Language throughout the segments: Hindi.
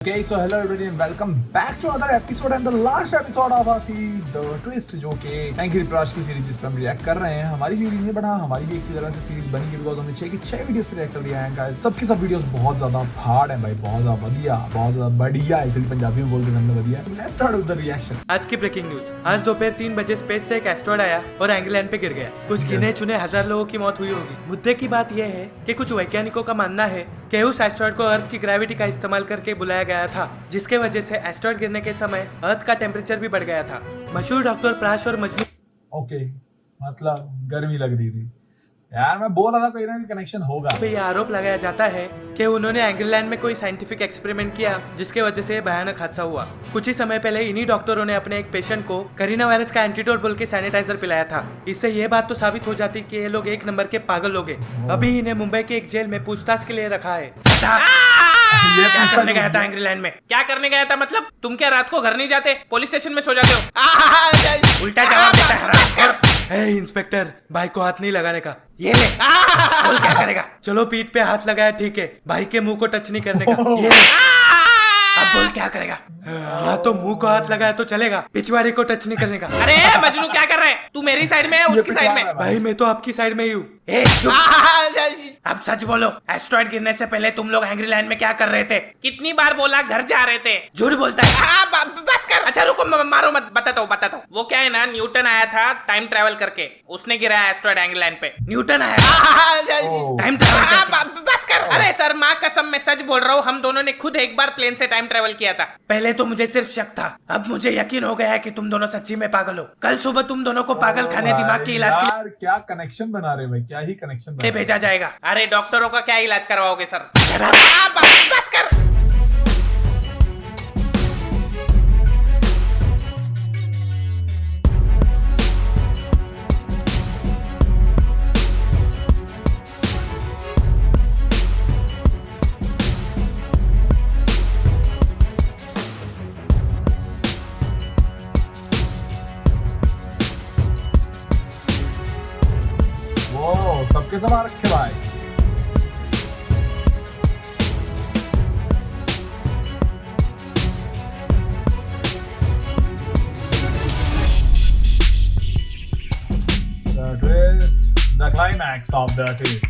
Okay, so hello everybody and welcome back to another episode and the last episode of our series The Twist, जो कि एंग्री प्रकाश की सीरीज जिस पर हम रिएक्ट कर रहे हैं। हमारी सीरीज में बना हमारी भी एक सी तरह से सीरीज बनी बिकॉज हमने 6 की 6 वीडियोस पे रिएक्ट कर दिया है गाइस। सबकी सब वीडियोस बहुत ज्यादा हार्ड है भाई, बहुत ज्यादा बढ़िया, बहुत ज्यादा बढ़िया। एक्चुअली पंजाबी में बोलते हैं बढ़िया। Let's start with the reaction. आज की ब्रेकिंग न्यूज। आज दोपहर 3 बजे स्पेस से एक एस्ट्रॉयड आया और एंग्लैंड पे गिर गया। कुछ गिने चुने हजार लोगों की मौत हुई होगी। मुद्दे की बात यह है कि कुछ वैज्ञानिकों का मानना है कि उस एस्ट्रॉयड को अर्थ की ग्रेविटी का इस्तेमाल करके बुलाया गया था, जिसके वजह से एस्ट्रॉयड गिरने के समय अर्थ का टेम्परेचर भी बढ़ गया था। मशहूर डॉक्टर प्राश और मजनू ओके, मतलब गर्मी लग रही थी यार। मैं बोल रहा था कोई ना कोई कनेक्शन होगा। पे यह आरोप लगाया जाता है कि उन्होंने एंग्लैंड में कोई साइंटिफिक एक्सपेरिमेंट किया जिसके वजह से भयानक हादसा हुआ। कुछ ही समय पहले इन्हीं डॉक्टरों ने अपने एक पेशेंट को कोरोना वायरस का एंटीडोट बोल के सैनिटाइजर पिलाया था। इससे यह बात तो साबित हो जाती कि ये लोग एक नंबर के पागल लोग हैं। अभी इन्हें मुंबई के एक जेल में पूछताछ के लिए रखा है। क्या करने गया था एंग्लैंड में? क्या करने गया था मतलब? तुम क्या रात को घर नहीं जाते, पुलिस स्टेशन में सो जाते हो? उल्टा जवाब देता है हरामखोर। ए इंस्पेक्टर, भाई को हाथ नहीं लगाने का। ये ले। बोल क्या करेगा? चलो पीठ पे हाथ लगाया ठीक है, भाई के मुंह को टच नहीं करने का। ये ले। अब बोल क्या करेगा? हाँ तो मुंह को हाथ लगाया तो चलेगा, पिछवाड़े को टच नहीं करने का। अरे मजनू क्या कर रहा है? तू मेरी साइड में है उसकी साइड में? भाई मैं तो आपकी साइड में ही हूँ। अब सच बोलो, एस्ट्रॉयड गिरने से पहले तुम लोग एंग्रीलैंड में क्या कर रहे थे? कितनी बार बोला घर जा रहे थे? झूठ बोलता है। बस कर। अच्छा रुको, मारो मत, बताता हूँ। वो क्या है ना, न्यूटन आया था टाइम ट्रेवल करके, उसने गिराया एस्ट्रॉयड एंग्लैंड पे। न्यूटन आया टाइम ट्रेवल। बस कर। अरे सर माँ कसम मैं सच बोल रहा हूँ, हम दोनों ने खुद एक बार प्लेन से टाइम ट्रेवल किया था। पहले तो मुझे सिर्फ शक था, अब मुझे यकीन हो गया है कि तुम दोनों सच्ची में पागल हो। कल सुबह तुम दोनों को पागल खाने दिमाग के इलाज के लिए क्या कनेक्शन बना रहे भाई, क्या ही कनेक्शन बना भेजा जाएगा। अरे डॉक्टरों का क्या इलाज करवाओगे सर? बस कर। सबके सब आ रखे भाई। The twist, the climax of the twist.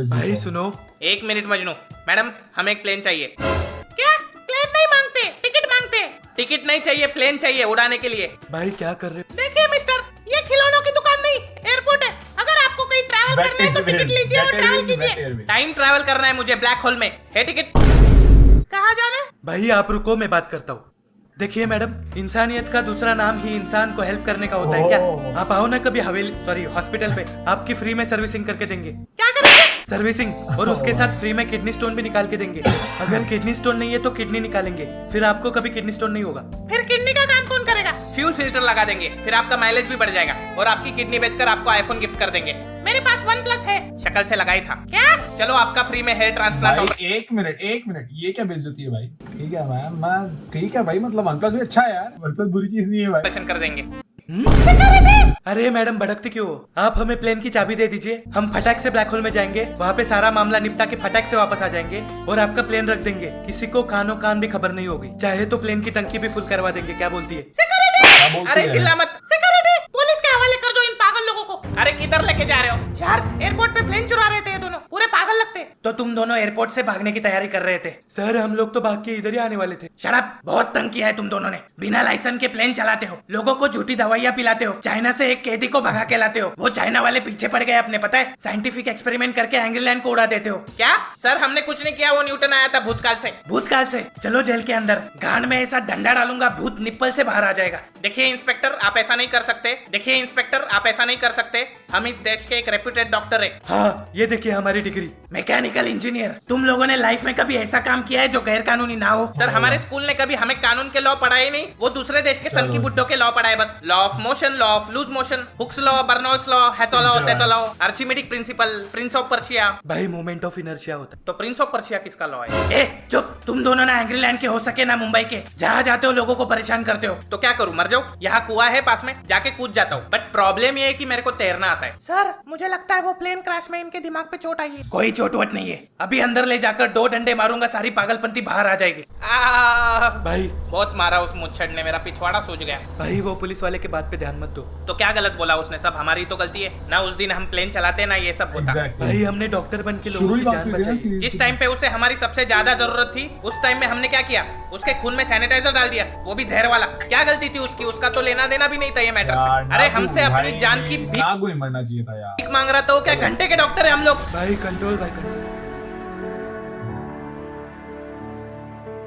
भाई सुनो, 1 मिनट मजनू। मैडम हमें एक प्लेन चाहिए। क्या? प्लेन नहीं मांगते, टिकट मांगते। टिकट नहीं चाहिए, प्लेन चाहिए उड़ाने के लिए। भाई क्या कर रहे हो? देखिए मिस्टर, ये खिलौनों की दुकान नहीं एयरपोर्ट है। अगर आपको कहीं ट्रैवल करना है तो टिकट लीजिए और ट्रैवल कीजिए। टाइम ट्रैवल करना है मुझे ब्लैक होल में। है टिकट? कहाँ जाना है? भाई आप रुको, मैं बात करता हूँ। देखिए मैडम, इंसानियत का दूसरा नाम ही इंसान को हेल्प करने का होता है। क्या आप आओ ना कभी हॉस्पिटल पे, आपकी फ्री में सर्विसिंग करके देंगे। क्या करेंगे? सर्विसिंग, और उसके साथ फ्री में किडनी स्टोन भी निकाल के देंगे। अगर किडनी स्टोन नहीं है तो किडनी निकालेंगे, फिर आपको कभी किडनी स्टोन नहीं होगा। फिर किडनी का काम कौन करेगा? फ्यूल फिल्टर लगा देंगे, फिर आपका माइलेज भी बढ़ जाएगा और आपकी किडनी बेचकर आपको आईफोन गिफ्ट कर देंगे। मेरे पास OnePlus है, शक्ल से लगाई था। क्या? चलो आपका फ्री में हेयर ट्रांसप्लांट होगा। एक मिनट, ये क्या बेइज्जती है भाई? ठीक है मैम, ठीक है भाई, मतलब OnePlus भी अच्छा है यार, OnePlus बुरी चीज नहीं है भाई। ऑपरेशन कर देंगे। अरे मैडम भड़कते क्यों हो? आप हमें प्लेन की चाबी दे दीजिए, हम फटाक से ब्लैक होल में जाएंगे, वहाँ पे सारा मामला निपटा के फटाक से वापस आ जाएंगे और आपका प्लेन रख देंगे। किसी को कान भी खबर नहीं होगी। चाहे तो प्लेन की टंकी भी फुल करवा देंगे। क्या बोलती है? अरे चिल्ला मत। सिक्योरिटी, पुलिस के हवाले कर दो इन पागल लोगों को। अरे किधर लेके जा रहे हो? यार एयरपोर्ट पे प्लेन चुरा रहे थे ये दोनों, पूरे पागल लगते। तो तुम दोनों एयरपोर्ट से भागने की तैयारी कर रहे थे? सर हम लोग तो भाग के इधर ही आने वाले थे। शट अप, बहुत तंग किया है तुम दोनों ने। बिना लाइसेंस के प्लेन चलाते हो, लोगों को झूठी दवाइयाँ पिलाते हो, चाइना से एक कैदी को भगा के लाते हो। वो चाइना वाले पीछे पड़ गए अपने, पता है? साइंटिफिक एक्सपेरिमेंट करके एंग्लैंड को उड़ा देते हो। क्या सर? हमने कुछ नहीं किया, वो न्यूटन आया था भूतकाल से। चलो जेल के अंदर गांड में ऐसा डंडा डालूंगा, भूत निप्पल से बाहर आ जाएगा। देखिए इंस्पेक्टर आप ऐसा नहीं कर सकते। हम इस देश के एक रेप्यूटेड डॉक्टर है। हाँ ये देखिए हमारी डिग्री। मैं मैकेनिकल इंजीनियर। तुम लोगों ने लाइफ में कभी ऐसा काम किया है जो गैर कानूनी ना हो? सर हमारे स्कूल ने कभी हमें कानून के लॉ पढ़ाए नहीं, वो दूसरे देश के सन की बुड्ढों के लॉ पढ़ाए बस। Law of motion, law of loose motion, Hooke's law, Bernoulli's law, हेचो लॉ, टेचो law, Archimedic principle, prince of Persia. भाई मोमेंट ऑफ इनर्शिया होता है। तो प्रिंस ऑफ पर्शिया किसका लॉ है? ए चुप, तुम दोनों ना एंग्रीलैंड के हो सके ना मुंबई के, जहाँ जाते हो लोगों को परेशान करते हो। तो क्या करूँ, मर जाऊँ? यहाँ कुआं है पास में, जाके कूद जाता हूँ। बट प्रॉब्लम ये है कि मेरे को तैरना आता है। सर मुझे लगता है वो प्लेन क्रैश में इनके दिमाग पे चोट आई है। कोई चोट वोट नहीं है, अभी अंदर ले जाकर 2 डंडे मारूंगा, सारी पागलपंती बाहर आ जाएगी। भाई बहुत मारा उस मुच्छड़ ने, मेरा पिछवाड़ा सूज गया। भाई वो पुलिस वाले के बात पे ध्यान मत दो। तो क्या गलत बोला उसने? सब हमारी तो गलती है ना, उस दिन हम प्लेन चलाते ना ये सब होता। भाई हमने डॉक्टर बन के लोगों की जान बचाई। जिस टाइम पे उसे हमारी सबसे ज्यादा जरूरत थी, उस टाइम में हमने क्या किया? उसके खून में सैनिटाइजर डाल दिया, वो भी जहर वाला। क्या गलती थी उसकी? उसका तो लेना देना भी नहीं था ये मैटर से। अरे हमसे अपनी जान की भीख मरना चाहिए था यार। भीख मांग रहा था वो, क्या घंटे के डॉक्टर है हम लोग? भाई कंट्रोल, भाई कंट्रोल।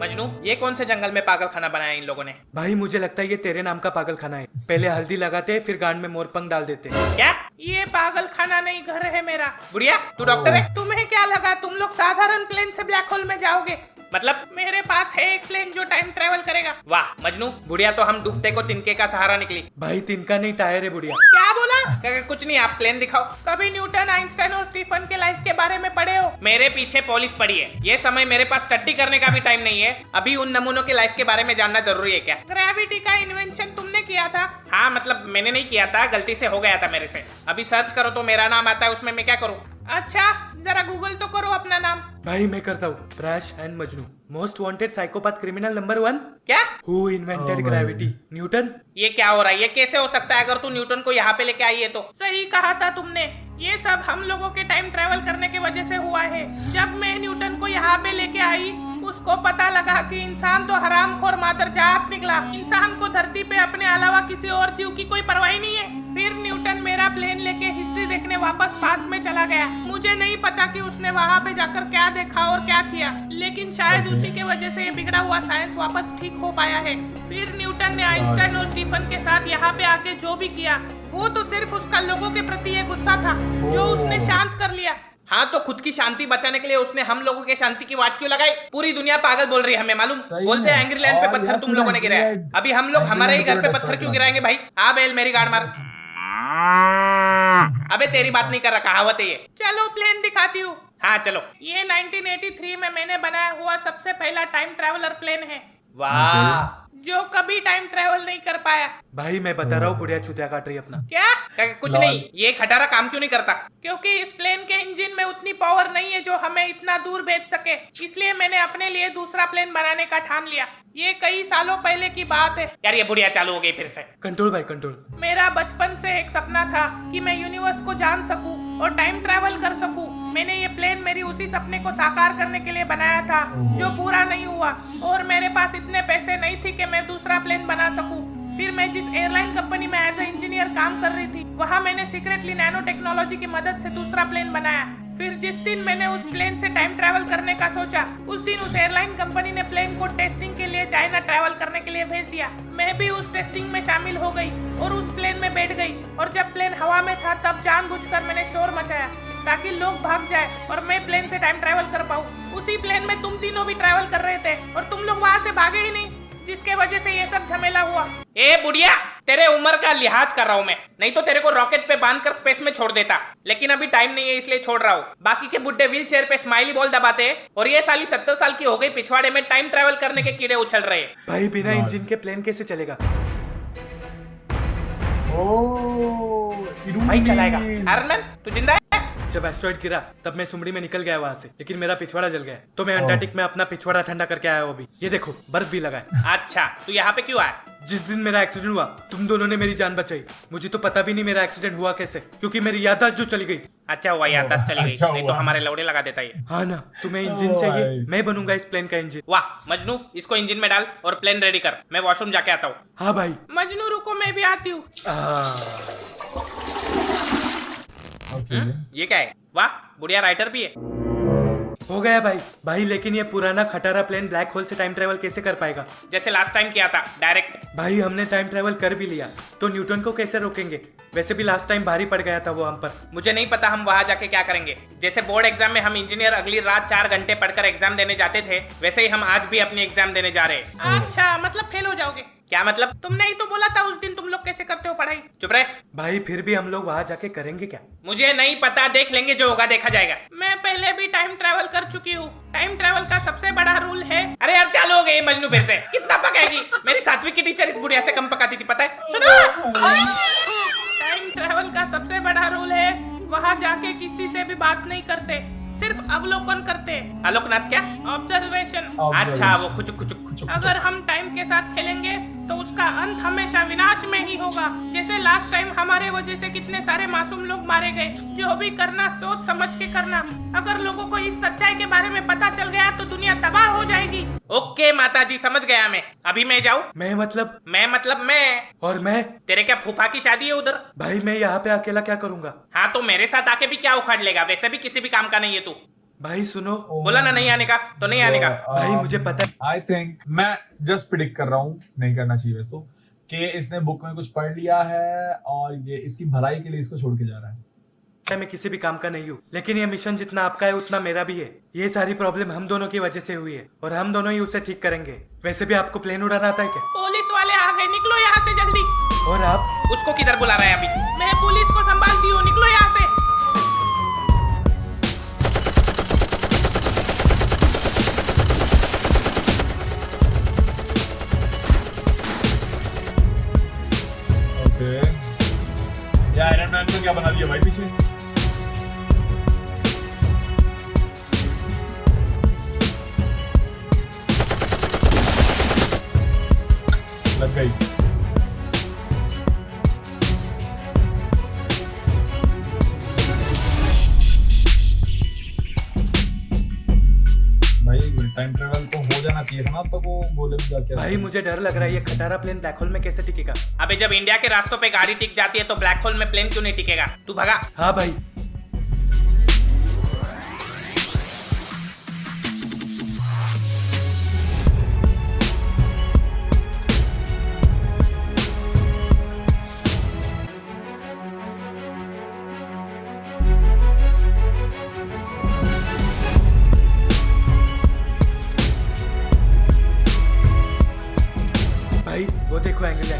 मजनू, ये कौन से जंगल में पागल खाना बनाया इन लोगों ने? भाई मुझे लगता है ये तेरे नाम का पागल खाना है। पहले हल्दी लगाते, फिर गांड में मोरपंख डाल देते। क्या? ये पागल खाना नहीं, घर है मेरा। बुढ़िया तू डॉक्टर है? तुम्हें क्या लगा तुम लोग साधारण प्लेन से ब्लैक होल में जाओगे? मतलब मेरे पास है एक प्लेन जो टाइम ट्रेवल करेगा। वाह मजनू, बुढ़िया तो हम डूबते को तिनके का सहारा निकली। भाई तिनका नहीं, टायर है बुढ़िया। क्या बोला? कुछ नहीं, आप प्लेन दिखाओ। कभी न्यूटन, आइंस्टाइन और स्टीफन के लाइफ के बारे में पढ़े हो? मेरे पीछे पॉलिश पड़ी है, ये समय मेरे पास स्टडी करने का भी टाइम नहीं है। अभी उन नमूनों के लाइफ के बारे में जानना जरूरी है क्या? ग्रेविटी का इन्वेंशन तुमने किया था? हाँ मतलब मैंने नहीं किया था, गलती से हो गया था मेरे से। अभी सर्च करो तो मेरा नाम आता है, उसमें मैं क्या करूँ? अच्छा जरा गूगल तो करो अपना नाम। भाई मैं करता हूँ। Brush and Majnu, most wanted psychopath criminal number 1। क्या? Who invented gravity? न्यूटन। ये क्या हो रहा है? ये कैसे हो सकता है? अगर तू न्यूटन को यहाँ पे लेके आई है तो। सही कहा था तुमने, ये सब हम लोगों के टाइम ट्रेवल करने की वजह से हुआ है। जब मैं न्यूटन को यहाँ पे लेके आई, उसको पता लगा कि इंसान तो हरामखोर मादरजात निकला। इंसान को धरती पे अपने अलावा किसी और जीव की कोई परवाह नहीं है। फिर न्यूटन मेरा प्लेन लेके हिस्ट्री देखने वापस पास्ट में चला गया। मुझे नहीं पता कि उसने वहाँ पे जाकर क्या देखा और क्या किया, लेकिन शायद उसी के वजह से ये बिगड़ा हुआ साइंस वापस ठीक हो पाया है। फिर न्यूटन ने आइंस्टाइन और स्टीफन के साथ यहाँ पे आके जो भी किया, वो तो सिर्फ उसका लोगों के प्रति ये गुस्सा था जो उसने शांत कर लिया। हाँ तो खुद की शांति बचाने के लिए उसने हम लोगों के शांति की वाट क्यों लगाई? पूरी दुनिया पागल बोल रही है, हमें मालूम। बोलते हैं एंग्रीलैंड पे पत्थर तुम लोगों ने गिराया, अभी हम लोग हमारे ही घर पे पत्थर क्यों गिराएंगे भाई? आ बेल मेरी गाड़ मार। अबे तेरी बात नहीं कर रहा, कहावत है ये। चलो प्लेन दिखाती हूँ। हाँ चलो। ये 1983 में मैंने बनाया हुआ सबसे पहला टाइम ट्रैवलर प्लेन है। वाह, जो कभी टाइम ट्रैवल नहीं कर पाया। भाई मैं बता रहा हूँ, बुढ़िया चुतिया काट रही अपना। क्या? कुछ नहीं, ये खटारा काम क्यों नहीं करता? क्योंकि इस प्लेन के इंजन में उतनी पावर नहीं है जो हमें इतना दूर भेज सके, इसलिए मैंने अपने लिए दूसरा प्लेन बनाने का ठान लिया। ये कई सालों पहले की बात है। यार ये बुढ़िया चालू हो गई फिर से। कंट्रोल भाई कंट्रोल। मेरा बचपन से एक सपना था कि मैं यूनिवर्स को जान सकूं और टाइम ट्रैवल कर सकूं। मैंने ये प्लेन मेरी उसी सपने को साकार करने के लिए बनाया था जो पूरा नहीं हुआ, और मेरे पास इतने पैसे नहीं थे कि मैं दूसरा प्लेन बना सकूं। फिर मैं जिस एयरलाइन कंपनी में एज ए इंजीनियर काम कर रही थी, वहाँ मैंने सीक्रेटली नैनो टेक्नोलॉजी की मदद से दूसरा प्लेन बनाया। फिर जिस दिन मैंने उस प्लेन से टाइम ट्रैवल करने का सोचा, उस दिन उस एयरलाइन कंपनी ने प्लेन को टेस्टिंग के लिए चाइना ट्रैवल करने के लिए भेज दिया। मैं भी उस टेस्टिंग में शामिल हो गई और उस प्लेन में बैठ गई, और जब प्लेन हवा में था तब जानबूझकर मैंने शोर मचाया ताकि लोग भाग जाए और मैं प्लेन से टाइम ट्रैवल कर पाऊँ। उसी प्लेन में तुम तीनों भी ट्रैवल कर रहे थे और तुम लोग वहाँ से भागे ही नहीं, जिसके वजह से ये सब झमेला हुआ। ए बुढ़िया, तेरे उम्र का लिहाज कर रहा हूँ मैं, नहीं तो तेरे को रॉकेट पे बांधकर स्पेस में छोड़ देता, लेकिन अभी टाइम नहीं है इसलिए छोड़ रहा हूँ। बाकी के बुड्ढे व्हील चेयर पे स्माइली बॉल दबाते हैं और ये साली 70 साल की हो गई, पिछवाड़े में टाइम ट्रैवल करने के कीड़े उछल रहे। भाई बिना इंजन के प्लेन कैसे चलेगा? भाई चलाएगा। आयरन तू जिंदा है? जब एस्ट्रॉइड गिरा तब मैं सुमड़ी में निकल गया वहाँ से, लेकिन मेरा पिछवाड़ा जल गया, तो मैं अंटार्कटिक में अपना पिछवाड़ा ठंडा करके आया हूँ अभी। ये देखो बर्फ भी लगा है। अच्छा तू यहाँ पे क्यों आया? जिस दिन मेरा एक्सीडेंट हुआ तुम दोनों ने मेरी जान बचाई। मुझे तो पता भी नहीं मेरा एक्सीडेंट हुआ कैसे, क्योंकि मेरी याददाश्त जो चली गई। अच्छा हुआ याददाश्त चली गई, नहीं तो हमारे लौड़े लगा देता ये। हाँ ना, तुम्हें इंजन चाहिए, मैं बनूंगा इस प्लेन का इंजन। वाह मजनू, इसको इंजन में डाल और प्लेन रेडी कर, मैं वॉशरूम जाके आता हूँ। हाँ भाई। मजनू रुको, मैं भी आती हूँ। ये क्या है? वाह बुढ़िया राइटर भी है। हो गया भाई। भाई लेकिन ये पुराना खटारा प्लेन ब्लैक होल से टाइम ट्रेवल कैसे कर पाएगा? जैसे लास्ट टाइम किया था, डायरेक्ट। भाई हमने टाइम ट्रेवल कर भी लिया तो न्यूटन को कैसे रोकेंगे? वैसे भी लास्ट टाइम भारी पड़ गया था वो हम पर। मुझे नहीं पता हम वहां जाके क्या करेंगे। जैसे बोर्ड एग्जाम में हम इंजीनियर अगली रात 4 घंटे पढ़कर एग्जाम देने जाते थे, वैसे ही हम आज भी अपनी एग्जाम देने जा रहे हैं। अच्छा, मतलब फेल हो जाओगे? क्या मतलब? तुमने ही तो बोला था उस दिन तुम लोग कैसे करते हो पढ़ाई। चुप रहे। भाई फिर भी हम लोग वहां जाके करेंगे क्या? मुझे नहीं पता, देख लेंगे, जो होगा देखा जाएगा। मैं पहले भी टाइम ट्रैवल कर चुकी हूँ। टाइम ट्रैवल का सबसे बड़ा रूल है। अरे यार चालू हो गई मजनू फिर से। कितना पकाएगी? मेरी 7वीं की टीचर इस बुढ़िया से कम पकाती थी, पता है? सुनो, टाइम ट्रैवल का सबसे बड़ा रूल है वहाँ जाके किसी से भी बात नहीं करते, सिर्फ अवलोकन करते। अवलोकनाथ क्या? ऑब्जर्वेशन। अच्छा, वो खुचुक खुचुक खुचुक। अगर हम टाइम के साथ खेलेंगे तो उसका अंत हमेशा विनाश में ही होगा। जैसे लास्ट टाइम हमारे वजह से कितने सारे मासूम लोग मारे गए। जो भी करना सोच समझ के करना। अगर लोगों को इस सच्चाई के बारे में पता चल गया तो दुनिया तबाह हो जाएगी। ओके माताजी, समझ गया मैं। अभी मैं जाऊँ? मैं मतलब मैं। और मैं? तेरे क्या फूफा की शादी है उधर? भाई मैं यहाँ पे अकेला क्या करूँगा? हाँ तो मेरे साथ आके भी क्या उखाड़ लेगा? वैसे भी किसी भी काम का नहीं है तू। भाई सुनो, बोला ना नहीं आने का, तो नहीं आने का। भाई मुझे पता है। आई थिंक मैं जस्ट प्रिडिक्ट कर रहा हूँ, नहीं करना चाहिए वैसे तो, कि इसने बुक में कुछ पढ़ लिया है और ये इसकी भलाई के लिए इसको छोड़ के जा रहा है। मैं किसी भी काम का नहीं हूँ, लेकिन ये मिशन जितना आपका है उतना मेरा भी है। ये सारी प्रॉब्लम हम दोनों की वजह से हुई है और हम दोनों ही उसे ठीक करेंगे। वैसे भी आपको प्लेन उड़ाना आता है क्या? पुलिस वाले आ गए, निकलो यहाँ से जल्दी। और आप? उसको किधर बुला रहा है अभी? मैं पुलिस को संभालती हूँ, निकलो यहाँ से। ये आयरन मैन को क्या बना दिया भाई पीछे? लग गई। भाई टाइम ट्रेवल तो हो जाना चाहिए था ना, तो वो गोले में जाके। भाई मुझे डर लग रहा है, ये खटारा प्लेन ब्लैक होल में कैसे टिकेगा? अबे जब इंडिया के रास्तों पे गाड़ी टिक जाती है तो ब्लैक होल में प्लेन क्यों नहीं टिकेगा? तू भगा। हाँ भाई। भाई वो देखो एंगल है।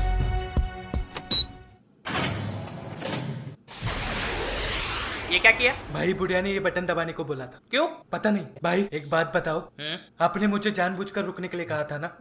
ये क्या किया? भाई बुढ़िया ने ये बटन दबाने को बोला था। क्यों? पता नहीं। भाई एक बात बताओ, आपने मुझे जानबूझकर रुकने के लिए कहा था ना?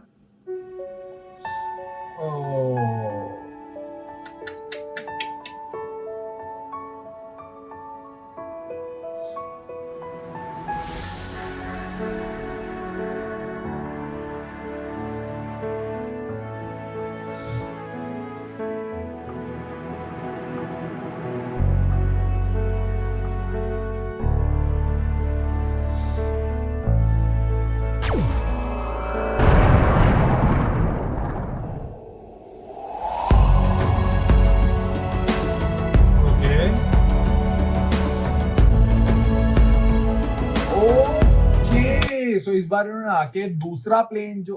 सो इस बार उन्होंने आके दूसरा प्लेन जो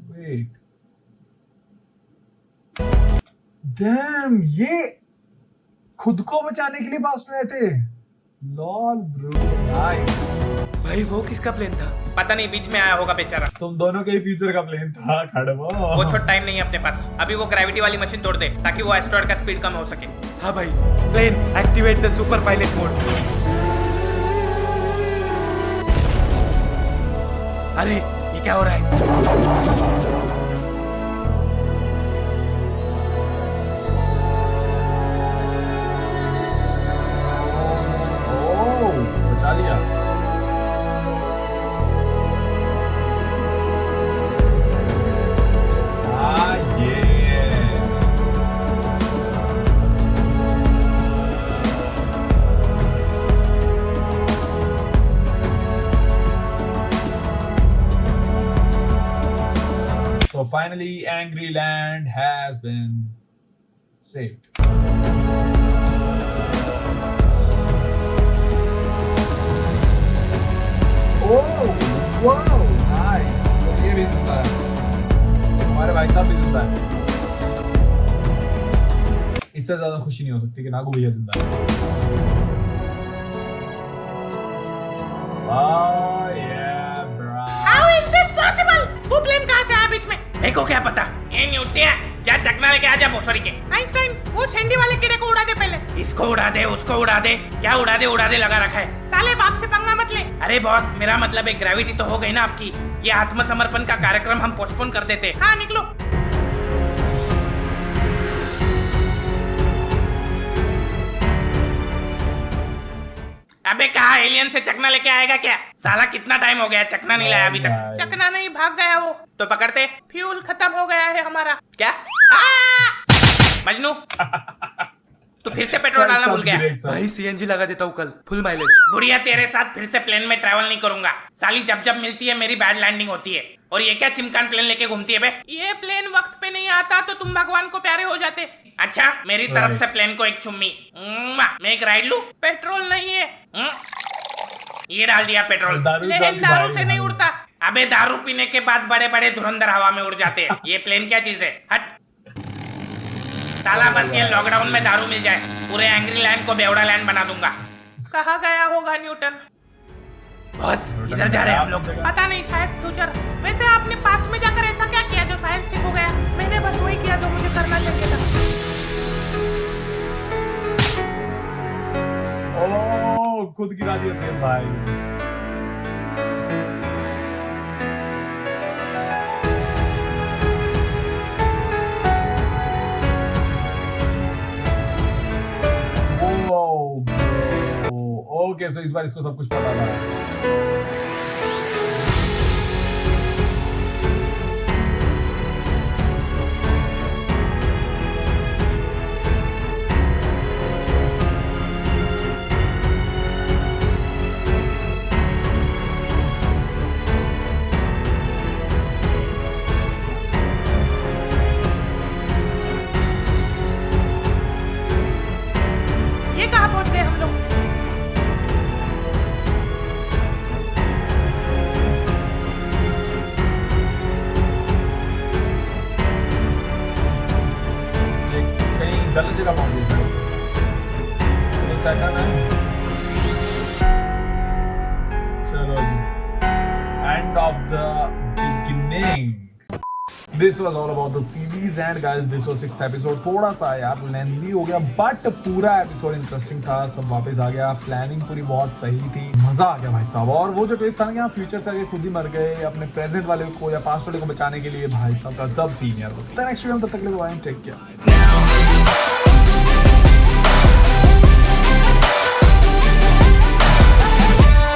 वेट डैम, ये खुद को बचाने के लिए पास में आए थे। Lol bro, nice. भाई वो किसका प्लेन था? पता नहीं, बीच में आया होगा बेचारा। तुम दोनों के ही फ्यूचर का प्लेन था खड़वा। वो छोटा टाइम नहीं है अपने पास। अभी वो ग्रेविटी वाली मशीन तोड़ दे ताकि वो एस्ट्रॉयड का स्पीड कम हो सके। हाँ भाई, plane activate the super pilot mode. अरे ये क्या हो रहा है? बचा लिया। So finally, Angry Land has been saved. Oh जिंदा है। इससे ज्यादा खुशी नहीं हो सकती कि नागू भैया जिंदा है। Oh yeah, bro. How is this possible? वो प्लेन कहाँ से आया बीच में? मेरे को क्या पता? ये न्यूटिया, जा चकना लेके आजा भोसड़ी के। आइंस्टाइन, वो सैंडी वाले कीड़े को उड़ा दे पहले। इसको उड़ा दे, उसको उड़ा दे, क्या उड़ा दे लगा रखा है। साले बाप से पंगा मत ले। अरे बॉस, मेरा मतलब है ग्रेविटी तो हो गई ना आपकी। ये आत्मसमर्पण का कार्यक्रम हम पोस्टपोन कर देते। हाँ निकलो। अबे कहा एलियन से चकना लेके आएगा क्या? साला कितना टाइम हो गया चकना नहीं लाया अभी तक। चकना नहीं, भाग गया वो। तो पकड़ते। फ्यूल खत्म हो गया है हमारा। क्या? मजनू तू फिर से पेट्रोल डालना भूल गया। भाई सीएनजी लगा देता हूँ कल, फुल माइलेज। बुढ़िया तेरे साथ फिर से प्लेन में ट्रैवल नहीं करूंगा। साली जब जब मिलती है मेरी बैड लैंडिंग होती है। और ये क्या चिमकान प्लेन लेके घूमती है बे? ये प्लेन वक्त पे नहीं आता तो तुम भगवान को प्यारे हो जाते। अच्छा मेरी तरफ से प्लेन को एक चुम्मी। मैं एक राइड लूं? पेट्रोल नहीं है। ये डाल दिया पेट्रोल। लेकिन दारू से नहीं उड़ता। अबे दारू पीने के बाद बड़े बड़े धुरंधर हवा में उड़ जाते हैं। ये प्लेन क्या चीज है? हट साला, बस ये लॉकडाउन में दारू मिल जाए, पूरे एंग्री लैंड को बेवड़ा लैंड बना दूंगा। कहाँ गया होगा न्यूटन? बस इधर जा रहे हैं हम लोग। पता नहीं, शायद फ्यूचर। वैसे आपने पास्ट में जाकर ऐसा क्या किया जो साइंस ठीक हो गया? मैंने बस वही किया जो मुझे करना चाहिए था। ओह, खुद गिरा दिया सेम भाई। ओके, सो इस बार इसको सब कुछ पता था। ये कहाँ पहुंच गए हम लोग? गलत जगह पहुंच गई सर। चलो जी, end of the beginning. This was all about the series and guys this was 6th episode. थोड़ा सा यार लेंथी हो गया बट पूरा एपिसोड इंटरेस्टिंग था। सब वापस आ गया, प्लानिंग पूरी बहुत सही थी, मजा आ गया भाई साहब। और वो जो ट्विस्ट था ना कि फ्यूचर से आगे खुद ही मर गए अपने प्रेजेंट वाले को या पास्ट वाले को बचाने के लिए, भाई साहब का सब सीन यार। नेक्स्ट वीडियो में तब तक के लिए बाय, टेक केयर।